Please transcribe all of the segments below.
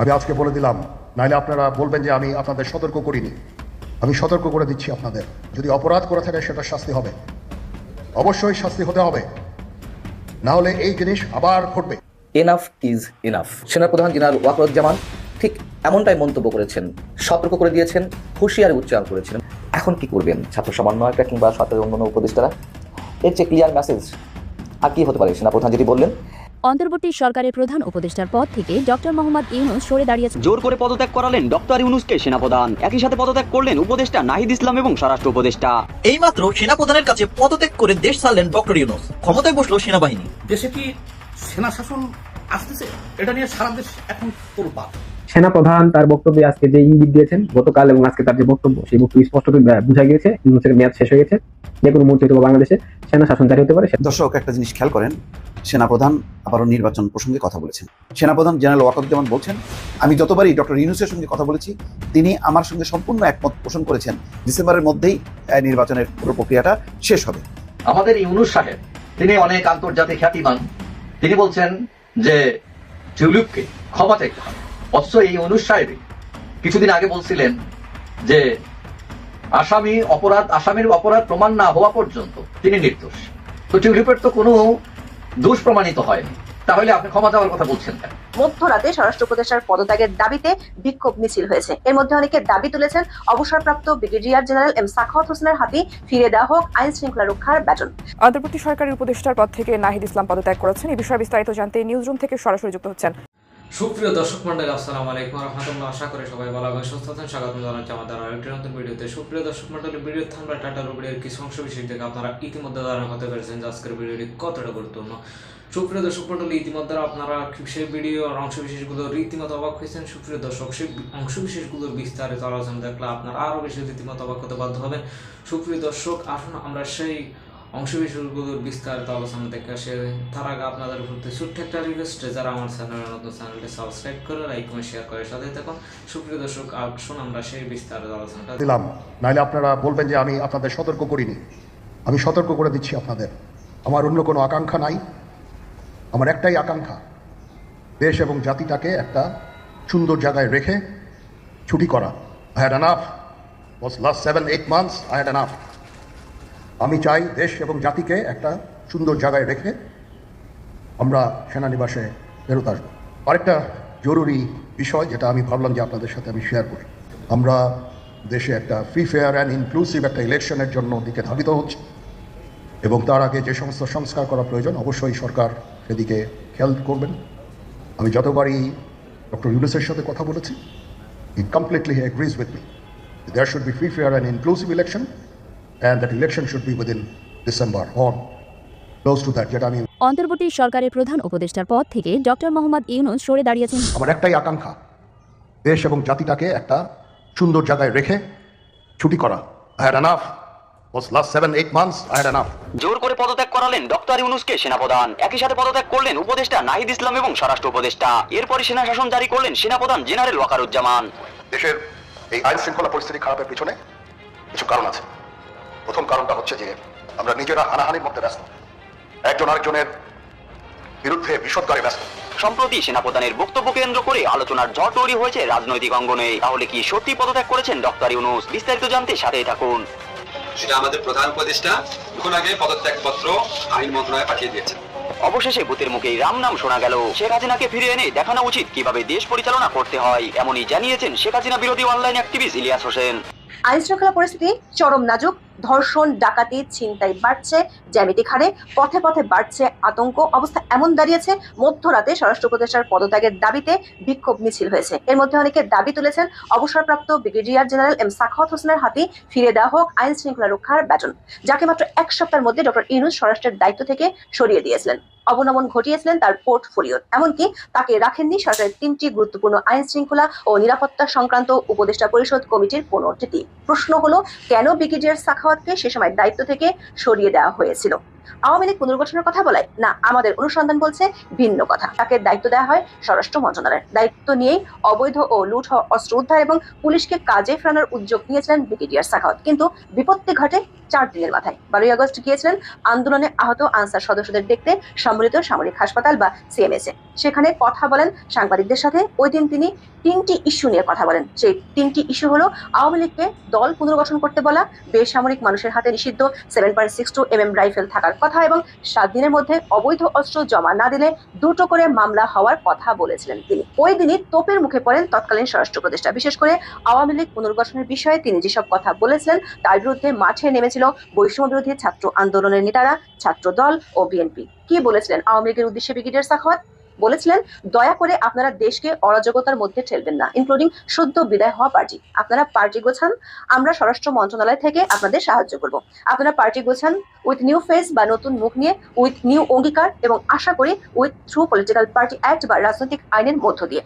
আমি আজকে বলে দিলাম, নাইলে আপনারা বলবেন যে আমি আপনাদের সতর্ক করিনি। আমি সতর্ক করে দিচ্ছি আপনাদের, যদি অপরাধ করে থাকে সেটা শাস্তি হবে, অবশ্যই শাস্তি হতে হবে, না হলে এই জিনিস আবার ঘটবে। Enough is enough. সেনাপ্রধান জেনারেল ওয়াকারুজ্জামান ঠিক এমনটাই মন্তব্য করেছেন, সতর্ক করে দিয়েছেন, হুঁশিয়ারি উচ্চারণ করেছেন। এখন কি করবেন ছাত্র সমন্বয়করা কিংবা সরকারের অন্যান্য উপদেষ্টারা? এর চেয়ে ক্লিয়ার মেসেজ আর কি হতে পারে? সেনাপ্রধান যেটি বললেন, অন্তর্বর্তী সরকারের প্রধান উপদেষ্টার পদ থেকে ডক্টর মোহাম্মদ ইউনূস সরে দাঁড়িয়েছেন। জোর করে পদত্যাগ করালেন ডক্টর ইউনূসকে সেনাপ্রধান। একই সাথে পদত্যাগ করলেন উপদেষ্টা নাহিদ ইসলাম এবং স্বরাষ্ট্র উপদেষ্টা। এইমাত্র সেনাপ্রধানের কাছে পদত্যাগ করে দেশ ছাড়লেন ডক্টর ইউনূস। ক্ষমতায় বসলো সেনাবাহিনী। দেশে কি সেনা শাসন আসতেছে? এটা নিয়ে সারা দেশ এখন তোলপাড়। সেনাপ্রধান তার বক্তব্যে আজকে যে ইঙ্গিত দিয়েছেন, গতকাল এবং আজকে তার যে বক্তব্য, সেই বক্তব্য স্পষ্ট বোঝা গিয়েছে ইউনূসের মেয়াদ শেষ হয়ে গেছে। যে কোনো মুহূর্তে বাংলাদেশে সেনা শাসন জারি হতে পারে। দর্শক, একটা জিনিস খেয়াল করেন, সেনাপ্রধান আবারও নির্বাচন প্রসঙ্গে কথা বলেছেন। সেনাপ্রধান জেনারেল ওয়াকারুজ্জামান বলছেন, আমি যতবারই ডক্টর ইউনূসের সঙ্গে কথা বলেছি, তিনি আমার সঙ্গে সম্পূর্ণ একমত পোষণ করেছেন, ডিসেম্বরের মধ্যেই নির্বাচনের পুরো প্রক্রিয়াটা শেষ হবে। আমাদের ইউনূস সাহেব, তিনি অনেক আন্তর্জাতিক খ্যাতিমান, তিনি বলছেন যে টিউলিপকে ক্ষমা চাইতে হবে। অথচ এই ইউনূস সাহেব কিছুদিন আগে বলছিলেন যে আসামির অপরাধ প্রমাণ না হওয়া পর্যন্ত তিনি নির্দোষ। তো টিউলিপের তো কোনো দোষ প্রমাণিত হয়নি, তাহলে আপনি ক্ষমা চাওয়ার কথা বলছেন কেন? মধ্যরাতে স্বরাষ্ট্র উপদেষ্টার পদত্যাগের দাবিতে বিক্ষোভ মিছিল হয়েছে। এর মধ্যে অনেকে দাবি তুলেছেন অবসরপ্রাপ্ত ব্রিগেডিয়ার জেনারেল এম সাখাওয়াত হোসেনের হাতে ফিরে দেওয়া হোক আইন শৃঙ্খলা রক্ষার ব্যাটন। অন্তর্বর্তী সরকারের উপদেষ্টার পদ থেকে নাহিদ ইসলাম পদত্যাগ করেছেন। এই বিষয়ে বিস্তারিত জানতে নিউজরুম থেকে সরাসরি যুক্ত হচ্ছেন সুপ্রিয় দর্শক মন্ডলী, আসসালামু আলাইকুম ওয়া রাহমাতুল্লাহ। আশা করি সবাই ভালো এবং সুস্থ আছেন। স্বাগতম জানাচ্ছি আমাদের আরেকটি নতুন ভিডিওতে। সুপ্রিয় দর্শক মন্ডলী, ভিডিওতে আমরা টাটা রুবিডির কিছু অংশ বিশেষ থেকে আপনারা ইতিমধ্যে ধারণা করতে পেরেছেন যে আজকের ভিডিওটি কতটা গুরুত্বপূর্ণ। সুপ্রিয় দর্শক মন্ডলী, ইতিমধ্যে আপনারা সেই ভিডিওর অংশ বিশেষগুলো রীতিমতো অবাক হয়েছেন। সুপ্রিয় দর্শক, সেই অংশ বিশেষগুলোর বিস্তারিত আলোচনা দেখলে আপনারা আরও বেশি রীতিমতো অবাক হতে বাধ্য হবেন। সুপ্রিয় দর্শক, আসুন আমরা সেই অংশ বিশেষগুলোর বিস্তারিত আলোচনা দেখে আসে। তার আগে আপনাদের প্রতি ছোট্ট একটা রিকোয়েস্ট, যারা আমার চ্যানেলের নতুন চ্যানেলটি সাবস্ক্রাইব করে লাইক কমেন্ট শেয়ার করে সাথে থাকুন। সুপ্রিয় দর্শক, আসুন আমরা সেই বিস্তারিত আলোচনাটা দিলাম, নাইলে আপনারা বলবেন যে আমি আপনাদের সতর্ক করিনি। আমি সতর্ক করে দিচ্ছি আপনাদের। আমার অন্য কোনো আকাঙ্ক্ষা নাই, আমার একটাই আকাঙ্ক্ষা, দেশ এবং জাতিটাকে একটা সুন্দর জায়গায় রেখে ছুটি করা। I had enough. Was last 7-8 months I had enough. আমি চাই দেশ এবং জাতিকে একটা সুন্দর জায়গায় রেখে আমরা সেনানিবাসে ফেরত আসবো। আরেকটা জরুরি বিষয় যেটা আমি ভাবলাম যে আপনাদের সাথে আমি শেয়ার করি, আমরা দেশে একটা ফ্রি ফেয়ার অ্যান্ড ইনক্লুসিভ একটা ইলেকশনের জন্য দিকে ধাবিত হচ্ছে, এবং তার আগে যে সমস্ত সংস্কার করা প্রয়োজন অবশ্যই সরকার সেদিকে খেয়াল করবেন। আমি যতবারই ডক্টর ইউনূসের সাথে কথা বলেছি, he completely agrees with me. There should be free fair and inclusive election, and that election should be within December or close to that. যেটা আমি অন্তর্বর্তী সরকারের প্রধান উপদেষ্টার পদ থেকে ডক্টর মোহাম্মদ ইউনূস সরে দাঁড়িয়েছেন। আমার একটাই আকাঙ্ক্ষা, দেশ এবং জাতিটাকে একটা সুন্দর জায়গায় রেখে ছুটি করা। I had enough. Was last 7-8 months I had enough. জোর করে পদত্যাগ করালেন ডক্টর ইউনূসকে সেনাপ্রধান। একই সাথে পদত্যাগ করলেন উপদেষ্টা নাহিদ ইসলাম এবং স্বরাষ্ট্র উপদেষ্টা। এরপরই সেনা শাসন জারি করলেন সেনাপ্রধান জেনারেল ওয়াকারুজ্জামান। দেশের এই আইন শৃঙ্খলা পরিস্থিতি খারাপের পিছনে কিছু কারণ আছে। প্রথম কারণটা হচ্ছে যে আমরা নিজেরা হানাহানির মধ্যে ব্যস্ত, একজন আরেকজনের বিরুদ্ধে বিষোদ্গারে ব্যস্ত। সম্প্রতি সেনাপ্রধানের বক্তব্য কেন্দ্র করে আলোচনার ঝড় তৈরি হয়েছে রাজনৈতিক অঙ্গনে। তাহলে কি সত্যি পদত্যাগ করেছেন ডক্টর ইউনূস? বিস্তারিত জানতে সাথেই থাকুন। সেটা আমাদের প্রধান উপদেষ্টা এখন আগে পদত্যাগপত্র আইন মন্ত্রণালয়ে পাঠিয়ে দিয়েছেন। অবশেষে ভূতের মুখেই রাম নাম শোনা গেল। শেখ হাসিনাকে ফিরিয়ে এনে দেখানো উচিত কিভাবে দেশ পরিচালনা করতে হয়, এমনই জানিয়েছেন শেখ হাসিনা বিরোধী অনলাইন অ্যাক্টিভিস্ট ইলিয়াস হোসেন। আইন শৃঙ্খলা পরিস্থিতি চরম নাজুক। ধর্ষণ, ডাকাতি, ছিনতাই বাড়ছে জ্যামিতিক হারে, পথে পথে বাড়ছে আতঙ্ক। অবস্থা এমন দাঁড়িয়েছে, মধ্যরাতে স্বরাষ্ট্র উপদেষ্টার পদত্যাগের দাবিতে বিক্ষোভ মিছিল হয়েছে। এর মধ্যে অনেকে দাবি তুলেছেন অবসরপ্রাপ্ত ব্রিগেডিয়ার জেনারেল এম সাখাওয়াত হোসেনের হাতে ফিরে দেওয়া হোক আইন শৃঙ্খলা রক্ষার ব্যাটন, যাকে মাত্র এক সপ্তাহের মধ্যে ডক্টর ইউনূস স্বরাষ্ট্রের দায়িত্ব থেকে সরিয়ে দিয়েছিলেন। অবনমন ঘটিয়েছিলেন তার পোর্টফোলিওর। এমনকি তাকে রাখেননি সরকারের 3টি গুরুত্বপূর্ণ আইন শৃঙ্খলা ও নিরাপত্তা সংক্রান্ত উপদেষ্টা পরিষদ কমিটির 15টি। প্রশ্ন হলো, কেন ব্রিগেডিয়ার সাখাওয়াতকে সে সময় দায়িত্ব থেকে সরিয়ে দেওয়া হয়েছিল? আওয়ামী লীগ পুনর্গঠনের কথা বলায় না, আমাদের অনুসন্ধান বলছে ভিন্ন কথা। তাকে দায়িত্ব দেওয়া হয় স্বরাষ্ট্র মন্ত্রণালয়ের। দায়িত্ব নিয়েই অবৈধ ও লুট হওয়া অস্ত্র উদ্ধার এবং পুলিশকে কাজে ফেরানোর উদ্যোগ নিয়েছিলেন ব্রিগেডিয়ার সাখাওয়াত। কিন্তু বিপত্তি ঘটে 4 দিনের মাথায় 12 আগস্ট গিয়েছিলেন আন্দোলনে আহত আনসার সদস্যদের দেখতে সম্মিলিত সামরিক হাসপাতাল বা সিএমএসএ। সেখানে কথা বলেন সাংবাদিকদের সাথে। ওই দিন তিনি 3টি ইস্যু নিয়ে কথা বলেন। সেই 3টি ইস্যু হলো আওয়ামী লীগকে দল পুনর্গঠন করতে বলা, বেসামরিক মানুষের হাতে নিষিদ্ধ 7.62 mm রাইফেল থাকার কথা এবং 7 দিনের মধ্যে অবৈধ অস্ত্র জমা না দিলে 2টো করে মামলা হওয়ার কথা বলেছিলেন তিনি। ওই দিনই তোপের মুখে পড়েন তৎকালীন স্বরাষ্ট্র উপদেষ্টা। বিশেষ করে আওয়ামী লীগ পুনর্গঠনের বিষয়ে তিনি যেসব কথা বলেছিলেন তার বিরুদ্ধে মাঠে নেমেছিল বৈষম্য বিরোধী ছাত্র আন্দোলনের নেতারা, ছাত্র দল ও বিএনপি। কি বলেছিলেন আওয়ামী লীগের উদ্দেশ্যে ব্রিগেডিয়ার সাখাওয়াত? বলেছিলেন, দয়া করে আপনারা দেশকে অরাজকতার মধ্যে ঠেলবেন না, ইনক্লুডিং সদ্য বিদায় হওয়া পার্টি। আপনারা পার্টি গোছান, আমরা স্বরাষ্ট্র মন্ত্রণালয় থেকে আপনাদের সাহায্য করব। আপনারা পার্টি গোছান উইথ নিউ ফেস বা নতুন মুখ নিয়ে, উইথ নিউ অঙ্গীকার এবং আশা করি with through political party act বা রাজনৈতিক আইনের মধ্য দিয়ে।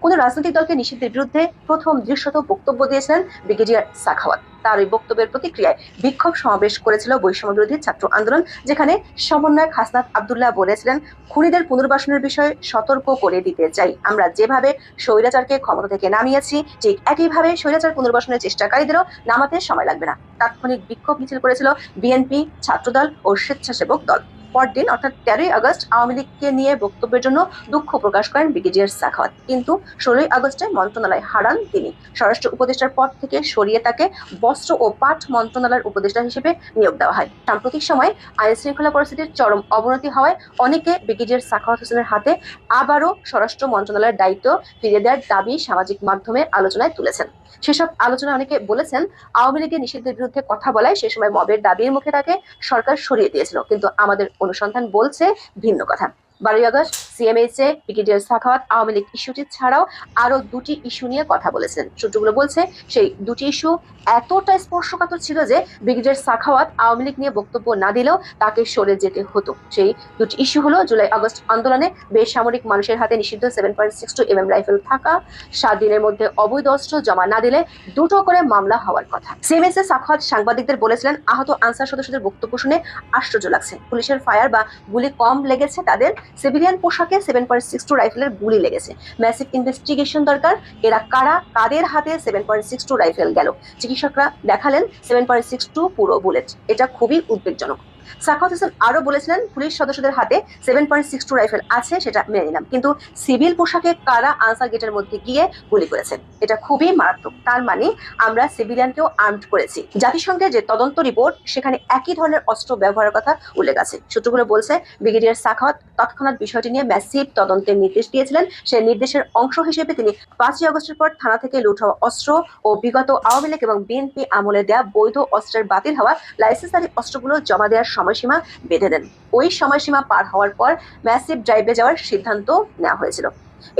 কোন রাজনৈতিক দলকে নিষিদ্ধের বিরুদ্ধে প্রথম দৃশ্যত বক্তব্য দিয়েছিলেন ব্রিগেডিয়ার সাখাওয়াত। তার ওই বক্তব্যের প্রতিক্রিয়ায় বিক্ষোভ সমাবেশ করেছিল বৈষম্য বিরোধী ছাত্র আন্দোলন, যেখানে সমন্বয়ক হাসনাত আব্দুল্লাহ বলেছিলেন, খুনিদের পুনর্বাসনের বিষয়ে সতর্ক করে দিতে চাই, আমরা যেভাবে স্বৈরাচারকে ক্ষমতা থেকে নামিয়েছি ঠিক একইভাবে স্বৈরাচার পুনর্বাসনের চেষ্টাকারীদেরও নামাতে সময় লাগবে না। তাৎক্ষণিক বিক্ষোভ মিছিল করেছিল বিএনপি, ছাত্রদল ও স্বেচ্ছাসেবক দল। পরদিন অর্থাৎ 13 আগস্ট আওয়ামী লীগকে নিয়ে বক্তব্যের জন্য দুঃখ প্রকাশ করেন ব্রিগেডিয়ার সাখাওয়াত। কিন্তু 16 আগস্টে মন্ত্রণালয় হারান তিনি। স্বরাষ্ট্র উপদেষ্টার পদ থেকে সরিয়ে তাকে বস্ত্র ও পাট মন্ত্রণালয়ের উপদেষ্টা হিসেবে নিয়োগ দেওয়া হয়। সাম্প্রতিক সময়ে আইন শৃঙ্খলা পরিস্থিতির চরম অবনতি হওয়ায় অনেকে ব্রিগেডিয়ার সাখাওয়াত হোসেনের হাতে আবারও স্বরাষ্ট্র মন্ত্রণালয়ের দায়িত্ব ফিরিয়ে দেওয়ার দাবি সামাজিক মাধ্যমে আলোচনায় তুলেছেন। সেসব আলোচনায় অনেকে বলেছেন, আওয়ামী লীগের নিষিদ্ধের বিরুদ্ধে কথা বলায় সে সময় মবের দাবির মুখে তাকে সরকার সরিয়ে দিয়েছিল, কিন্তু আমাদের অনুসন্ধান বলছে ভিন্ন কথা। 12 আগস্ট সিএমএসএ ব্রিগেডিয়ার সাখাওয়াত আওয়ামী লীগ ইস্যুটি ছাড়াও আরো 2টি ইস্যু নিয়ে কথা বলেছেন। সূত্রগুলো বলছে সেই 2টি ইস্যু এতটা স্পর্শকাতর ছিল যে ব্রিগেডিয়ার সাখাওয়াত আওয়ামী লীগ নিয়ে বক্তব্য না দিলেও তাকে সরে যেতে হতো। সেই 2টি ইস্যু হলো জুলাই আগস্ট আন্দোলনে বেসামরিক মানুষের হাতে নিষিদ্ধ 7.62 mm রাইফেল থাকা, 7 দিনের মধ্যে অবৈধ অস্ত্র জমা না দিলে 2টো করে মামলা হওয়ার কথা। সিএমএসএ সাখাওয়াত সাংবাদিকদের বলেছিলেন, আহত আনসার সদস্যদের বক্তব্য শুনে আশ্চর্য লাগছে, পুলিশের ফায়ার বা গুলি কম লেগেছে, তাদের সিভিলিয়ান পোশাকে 7.62 রাইফেলের গুলি লেগেছে। ম্যাসিভ ইনভেস্টিগেশন দরকার, এরা কারা, কাদের হাতে 7.62 রাইফেল গেল। চিকিৎসকরা দেখালেন 7.62 পুরো বুলেট। এটা খুবই উদ্বেগজনক। সাখাওয়াত হোসেন আরো বলেছিলেন, পুলিশ সদস্যদের হাতে 7.62 রাইফেল আছে সেটা মেনে নিলাম, কিন্তু সিভিল পোশাকে কারা আনসার গেটের মধ্যে গিয়ে গুলি করেছেন এটা খুবই মারাত্মক। তার মানে আমরা সিভিলিয়ানকেও আর্মড করেছি। জাতিসংঘের যে তদন্ত রিপোর্ট সেখানে একই ধরনের অস্ত্র ব্যবহারের কথা উল্লেখ আছে। সূত্রগুলো বলছে, ব্রিগেডিয়ার সাখাওয়াত তৎক্ষণাৎ বিষয়টি নিয়ে ম্যাসিভ তদন্তের নির্দেশ দিয়েছিলেন। সেই নির্দেশের অংশ হিসেবে তিনি 5 আগস্টের পর থানা থেকে লুট হওয়া অস্ত্র ও বিগত আওয়ামী লীগ এবং বিএনপি আমলে দেওয়া বৈধ অস্ত্রের বাতিল হওয়া লাইসেন্সারি অস্ত্রগুলো জমা দেওয়ার সময়সীমা বেঁধে দেন। ওই সময়সীমা পার হওয়ার পর ম্যাসিভ ড্রাইভে যাওয়ার সিদ্ধান্ত নেওয়া হয়েছিল।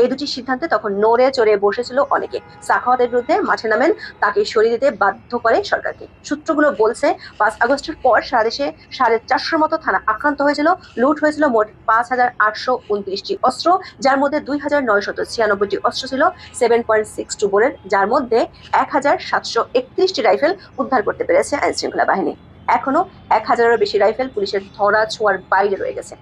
এই 2টি সিদ্ধান্তে তখন নড়ে চড়ে বসেছিল অনেকে। সাখাওয়াতের বিরুদ্ধে মাঠে নামেন, তাকে সরিয়ে দিতে বাধ্য করে সরকারকে। সূত্রগুলো বলছে, 5 আগস্টের পর সারা দেশে 450 মতো থানা আক্রান্ত হয়েছিল। লুট হয়েছিল মোট 5829টি অস্ত্র, যার মধ্যে 2996টি অস্ত্র ছিল 7.62 বোরের, যার মধ্যে 1731টি রাইফেল উদ্ধার করতে পেরেছে আইন শৃঙ্খলা বাহিনী। এখনো 1000-এরও বেশি রাইফেল পুলিশের ধরা ছোঁয়ার বাইরে রয়ে গেছে।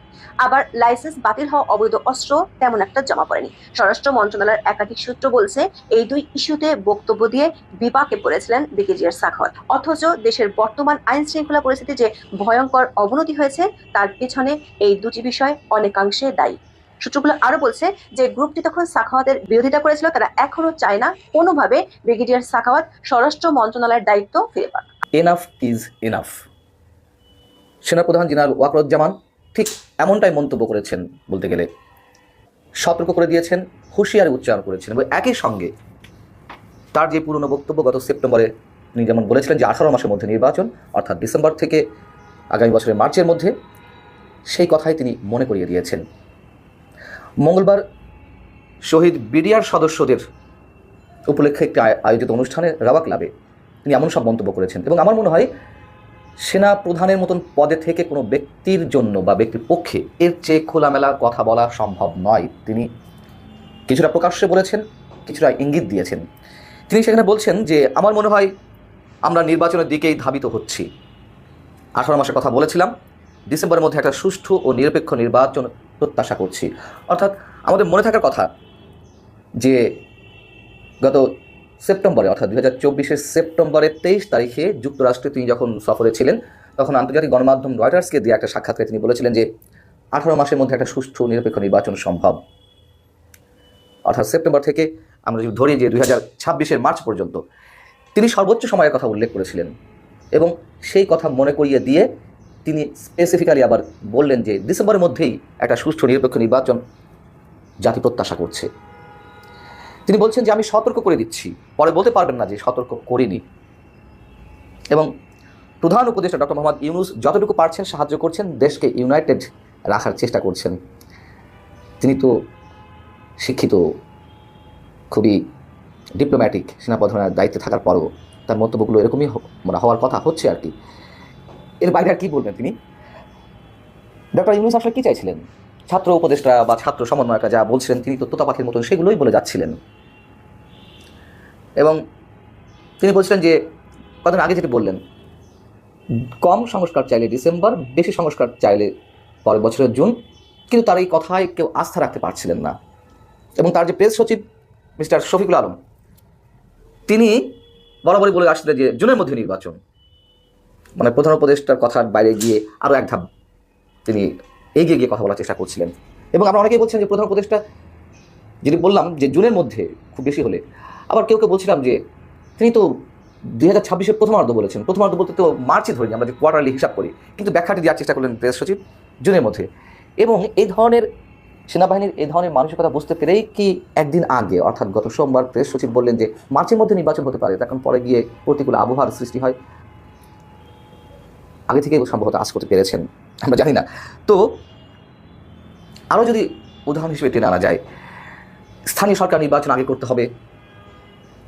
আবার লাইসেন্স বাতিল হওয়া অবৈধ অস্ত্র তেমন একটা জমা পড়েনি। স্বরাষ্ট্র মন্ত্রণালয়ের একাধিক সূত্র বলছে, এই 2 ইস্যুতে বক্তব্য দিয়ে বিপাকে পড়েছিলেন ব্রিগেডিয়ার সাখাওয়াত। অথচ দেশের বর্তমান আইন শৃঙ্খলা পরিস্থিতি যে ভয়ঙ্কর অবনতি হয়েছে তার পিছনে এই 2টি বিষয় অনেকাংশে দায়ী। সূত্রগুলো আরো বলছে যে গ্রুপটি তখন সাখাওয়াতের বিরোধিতা করেছিল, তারা এখনো চায় না কোনোভাবে ব্রিগেডিয়ার সাখাওয়াত স্বরাষ্ট্র মন্ত্রণালয়ের দায়িত্ব ফিরে পাক। Enough is enough. সেনাপ্রধান জেনারেল ওয়াকরুজ্জামান ঠিক এমনটাই মন্তব্য করেছেন, বলতে গেলে সতর্ক করে দিয়েছেন, হুঁশিয়ারি উচ্চারণ করেছেন। এবং একই সঙ্গে তার যে পুরনো বক্তব্য গত সেপ্টেম্বরে তিনি যেমন বলেছিলেন যে 18 মাসের মধ্যে নির্বাচন, অর্থাৎ ডিসেম্বর থেকে আগামী বছরের মার্চের মধ্যে, সেই কথাই তিনি মনে করিয়ে দিয়েছেন। মঙ্গলবার শহীদ বিডিআর সদস্যদের উপলক্ষে একটি আয়োজিত অনুষ্ঠানে রাওয়া ক্লাবে তিনি এমন সব মন্তব্য করেছেন। এবং আমার মনে হয় সেনা প্রধানের মতন পদে থেকে কোনো ব্যক্তির জন্য বা ব্যক্তির পক্ষে এর চেয়ে খোলামেলা কথা বলা সম্ভব নয়। তিনি কিছুটা প্রকাশ্যে বলেছেন, কিছুটা ইঙ্গিত দিয়েছেন। তিনি সেখানে বলছেন যে আমার মনে হয় আমরা নির্বাচনের দিকেই ধাবিত হচ্ছি। 18 মাসের কথা বলেছিলাম, ডিসেম্বরের মধ্যে একটা সুষ্ঠু ও নিরপেক্ষ নির্বাচন প্রত্যাশা করছি। অর্থাৎ আমাদের মনে থাকার কথা যে গত সেপ্টেম্বরে অর্থাৎ 2024 সেপ্টেম্বরের 23 তারিখে যুক্তরাষ্ট্রে তিনি যখন সফরে ছিলেন তখন আন্তর্জাতিক গণমাধ্যম রয়টার্সকে দিয়ে একটা সাক্ষাৎকারে তিনি বলেছিলেন যে 18 মাসের মধ্যে একটা সুষ্ঠু নিরপেক্ষ নির্বাচন সম্ভব। অর্থাৎ সেপ্টেম্বর থেকে আমরা যদি ধরি যে 2026 মার্চ পর্যন্ত তিনি সর্বোচ্চ সময়ের কথা উল্লেখ করেছিলেন এবং সেই কথা মনে করিয়ে দিয়ে তিনি স্পেসিফিক্যালি আবার বললেন যে ডিসেম্বরের মধ্যেই একটা সুষ্ঠু নিরপেক্ষ নির্বাচন জাতি প্রত্যাশা করছে। তিনি বলছেন যে আমি সতর্ক করে দিচ্ছি, পরে বলতে পারবেন না যে সতর্ক করিনি। এবং প্রধান উপদেষ্টা ডক্টর মোহাম্মদ ইউনূস যতটুকু পারছেন সাহায্য করছেন, দেশকে ইউনাইটেড রাখার চেষ্টা করছেন। তিনি তো শিক্ষিত, খুবই ডিপ্লোম্যাটিক, সেনাপ্রধানের দায়িত্বে থাকার পরও তার মন্তব্যগুলো এরকমই মানে হওয়ার কথা হচ্ছে আর কি। এর বাইরে আর কী বলবেন তিনি? ডক্টর ইউনূস আসলে কী চাইছিলেন? ছাত্র উপদেষ্টা বা ছাত্র সমন্বয়করা যা বলছিলেন তিনি তো তোতা পাখির মতন সেগুলোই বলে যাচ্ছিলেন। এবং তিনি বলছিলেন যে কদিন আগে যেটি বললেন, কম সংস্কার চাইলে ডিসেম্বর, বেশি সংস্কার চাইলে পরের বছরের জুন, কিন্তু তার এই কথায় কেউ আস্থা রাখতে পারছিলেন না। এবং তার যে প্রেস সচিব মিস্টার শফিকুল আলম, তিনি বরাবরই বলে আসছিলেন যে জুনের মধ্যে নির্বাচন, মানে প্রধান উপদেষ্টার কথার বাইরে গিয়ে আরও এক ধাপ তিনি এগিয়ে গিয়ে কথা বলার চেষ্টা করছিলেন। এবং আমরা অনেকেই বলছেন যে প্রধান উপদেষ্টা, যদি বললাম যে জুনের মধ্যে খুব বেশি হলে, আবার কেউ বলছিলাম যে তিনি তো 2026 প্রথমার্ধ বলেছেন। প্রথমার্ধ বলতে তো মার্চই ধরিনি, আমরা যে কোয়ার্টারলি হিসাব করি, কিন্তু ব্যাখ্যাটি দেওয়ার চেষ্টা করলেন প্রেস সচিব জুনের মধ্যে। এবং এই ধরনের সেনাবাহিনীর এই ধরনের মানসিকতা বুঝতে পেরেই কি একদিন আগে অর্থাৎ গত সোমবার প্রেস সচিব বললেন যে মার্চের মধ্যে নির্বাচন হতে পারে, তখন পরে গিয়ে প্রতিকূল আবহাওয়ার সৃষ্টি হয়। আগে থেকে সম্ভবত আজ করতে পেরেছেন, আমরা জানি না। তো আরও যদি উদাহরণ হিসেবে টেনে আনা যায়, স্থানীয় সরকার নির্বাচন আগে করতে হবে।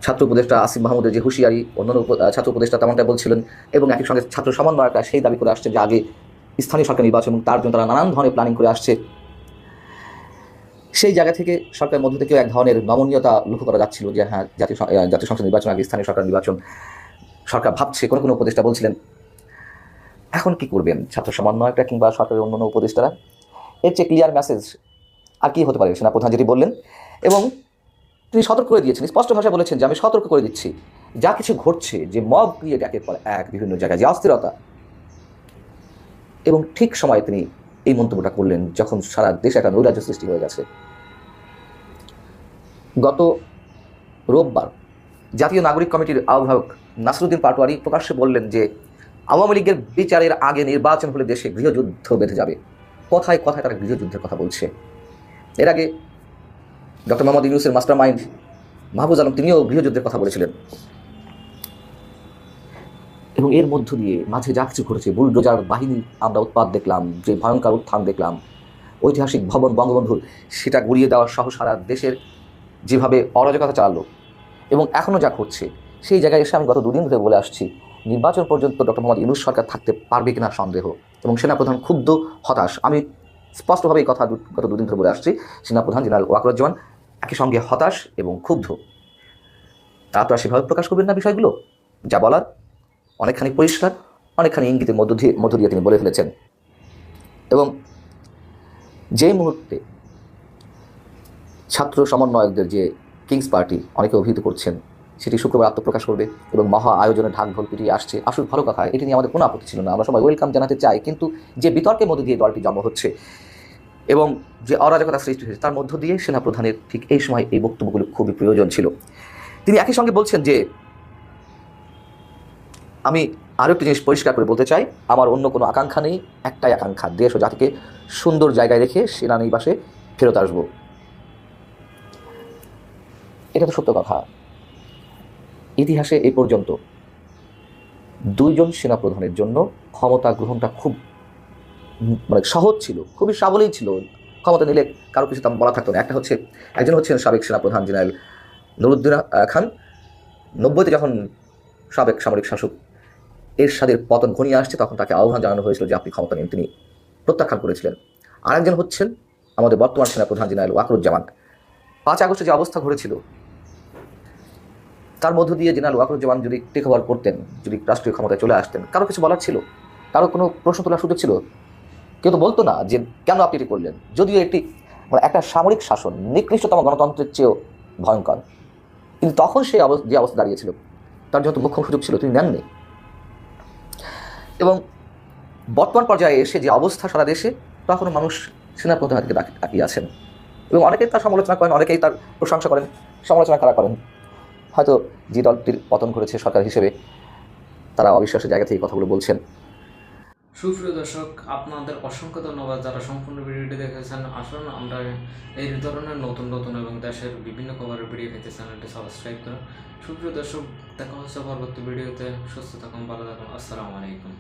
ছাত্র উপদেষ্টা আসিফ মাহমুদের যে হুঁশিয়ারি, অন্যান্য ছাত্র উপদেষ্টা তেমনটা বলছিলেন, এবং একই সঙ্গে ছাত্র সমন্বয়করা সেই দাবি করে আসছে যে আগে স্থানীয় সরকার নির্বাচন, এবং তার জন্য তারা নানান ধরনের প্ল্যানিং করে আসছে। সেই জায়গা থেকে সরকারের মধ্য থেকেও এক ধরনের নমনীয়তা লক্ষ্য করা যাচ্ছিল যে হ্যাঁ, জাতীয় সংসদ নির্বাচন আগে স্থানীয় সরকার নির্বাচন সরকার ভাবছে, কোনো কোনো উপদেষ্টা বলছিলেন। এখন কি করবেন ছাত্র সমন্বয়করা কিংবা সরকারের অন্যান্য উপদেষ্টারা? এর চেয়ে ক্লিয়ার মেসেজ আর কি হতে পারে? সেনাপ্রধান যেটি বললেন, এবং তিনি সতর্ক করে দিয়েছেন, স্পষ্ট ভাষায় বলেছেন যে আমি সতর্ক করে দিচ্ছি, যা কিছু ঘটছে, যে মব ক্রিয়েট একের পর এক বিভিন্ন জায়গায়, যে অস্থিরতা, এবং ঠিক সময়ে তিনি এই মন্তব্যটা করলেন যখন সারা দেশে একটা নৈরাজ্য সৃষ্টি হয়ে গেছে। গত রোববার জাতীয় নাগরিক কমিটির আহ্বায়ক নাসিরুদ্দিন পাটোয়ারি প্রকাশ্যে বললেন যে আওয়ামী লীগের বিচারের আগে নির্বাচন হলে দেশে গৃহযুদ্ধ বেঁধে যাবে। কথায় কথায় তারা গৃহযুদ্ধের কথা বলছে। এর আগে ডক্টর মোহাম্মদ ইউনূসের মাস্টার মাইন্ড মাহফুজ আলম তিনিও গৃহযুদ্ধের কথা বলেছিলেন। এবং এর মধ্য দিয়ে মাঝে যা কিছু ঘটেছে, বুলডোজার বাহিনী আমরা উৎপাত দেখলাম, যে ভয়ঙ্কর উত্থান দেখলাম, ঐতিহাসিক ভবন বঙ্গবন্ধুর সেটা গুড়িয়ে দেওয়ার সহ সারা দেশের যেভাবে অরাজকতা চালালো, এবং এখনও যা ঘটছে, সেই জায়গায় এসে আমি গত দুদিন ধরে বলে আসছি নির্বাচন পর্যন্ত ডক্টর মোহাম্মদ ইউনূস সরকার থাকতে পারবে কিনা সন্দেহ। এবং সেনাপ্রধান ক্ষুব্ধ, হতাশ। আমি স্পষ্টভাবে এই কথা গত দুদিন ধরে বলে আসছি। সেনাপ্রধান জেনারেল ওয়াকরুজ্জামান একই সঙ্গে হতাশ এবং ক্ষুব্ধ। তারা তো আর সেভাবে প্রকাশ করবেন না বিষয়গুলো, যা বলার অনেকখানি পরিষ্কার, অনেকখানি ইঙ্গিতের মধ্য দিয়ে তিনি বলে ফেলেছেন। এবং যেই মুহূর্তে ছাত্র সমন্বয়কদের যে কিংস পার্টি অনেকে অভিহিত করছেন, সেটি শুক্রবার আত্মপ্রকাশ করবে এবং মহা আয়োজনে ঢাক ঢোল পিটিয়ে আসছে, আসুক, ভালো কথা, এটি নিয়ে আমাদের কোনো আপত্তি ছিল না, আমরা সবাই ওয়েলকাম জানাতে চাই। কিন্তু যে বিতর্কের মধ্যে দিয়ে দলটি জন্ম হচ্ছে এবং যে অরাজকতা সৃষ্টি হয়েছে, তার মধ্য দিয়ে সেনাপ্রধানের ঠিক এই সময় এই বক্তব্যগুলো খুবই প্রয়োজন ছিল। তিনি একই সঙ্গে বলছেন যে আমি আরও একটি জিনিস পরিষ্কার করে বলতে চাই, আমার অন্য কোনো আকাঙ্ক্ষা নেই, একটাই আকাঙ্ক্ষা, দেশ ও জাতিকে সুন্দর জায়গায় রেখে সেনানিবাসে ফেরত আসবো। এটা তো সত্য কথা। ইতিহাসে এ পর্যন্ত দুইজন সেনাপ্রধানের জন্য ক্ষমতা গ্রহণটা খুব সহজ ছিল, খুবই সাবলীল ছিল। ক্ষমতা নিলে কারো কিছু তেমন বলা থাকতো না। একজন হচ্ছেন সাবেক সেনাপ্রধান জেনারেল নুরুদ্দিন খান। 90-তে যখন সাবেক সামরিক শাসক এরশাদের পতন ঘনিয়ে আসছে, তখন তাকে আহ্বান জানানো হয়েছিল যে আপনি ক্ষমতা নিন, তিনি প্রত্যাখ্যান করেছিলেন। আরেকজন হচ্ছেন আমাদের বর্তমান সেনাপ্রধান জেনারেল ওয়াকরুজ্জামান। 5 আগস্টে যে অবস্থা ঘটেছিল, তার মধ্য দিয়ে জেনারেল ওয়াকরুজ্জামান যদি টেক ওভার করতেন, যদি রাষ্ট্রীয় ক্ষমতায় চলে আসতেন, কারো কিছু বলার ছিল? কারো কোনো প্রশ্ন তোলার সুযোগ ছিল? কেউ তো বলতো না যে কেন আপনি এটি করলেন। যদিও একটা সামরিক শাসন নিকৃষ্টতম গণতন্ত্রের চেয়েও ভয়ঙ্কর, কিন্তু তখন সে যে অবস্থা দাঁড়িয়েছিল, তার যত মুখ্য সুযোগ ছিল তিনি নেননি। এবং বর্তমান পর্যায়ে এসে যে অবস্থা সারা দেশে, তখন মানুষ সেনাপ্রধানের দিকে তাকিয়ে আছেন এবং অনেকেই তার সমালোচনা করেন, অনেকেই তার প্রশংসা করেন, সমালোচনা কারা করেন। হয়তো যে দলটির পতন করেছে সরকার হিসেবে, তারা অবিশ্বাসের জায়গা থেকে কথাগুলো বলছেন। সুপ্রিয় দর্শক, আপনাদের অসংখ্য ধন্যবাদ যারা সম্পূর্ণ ভিডিওটি দেখেছেন। আসুন আমরা এই ধরনের নতুন নতুন এবং দেশের বিভিন্ন খবরের ভিডিও পেতে চ্যানেলটি সাবস্ক্রাইব করুন। সুপ্রিয় দর্শক, দেখা হচ্ছে পরবর্তী ভিডিওতে। সুস্থ থাকুন, ভালো থাকুন, আসসালামু আলাইকুম।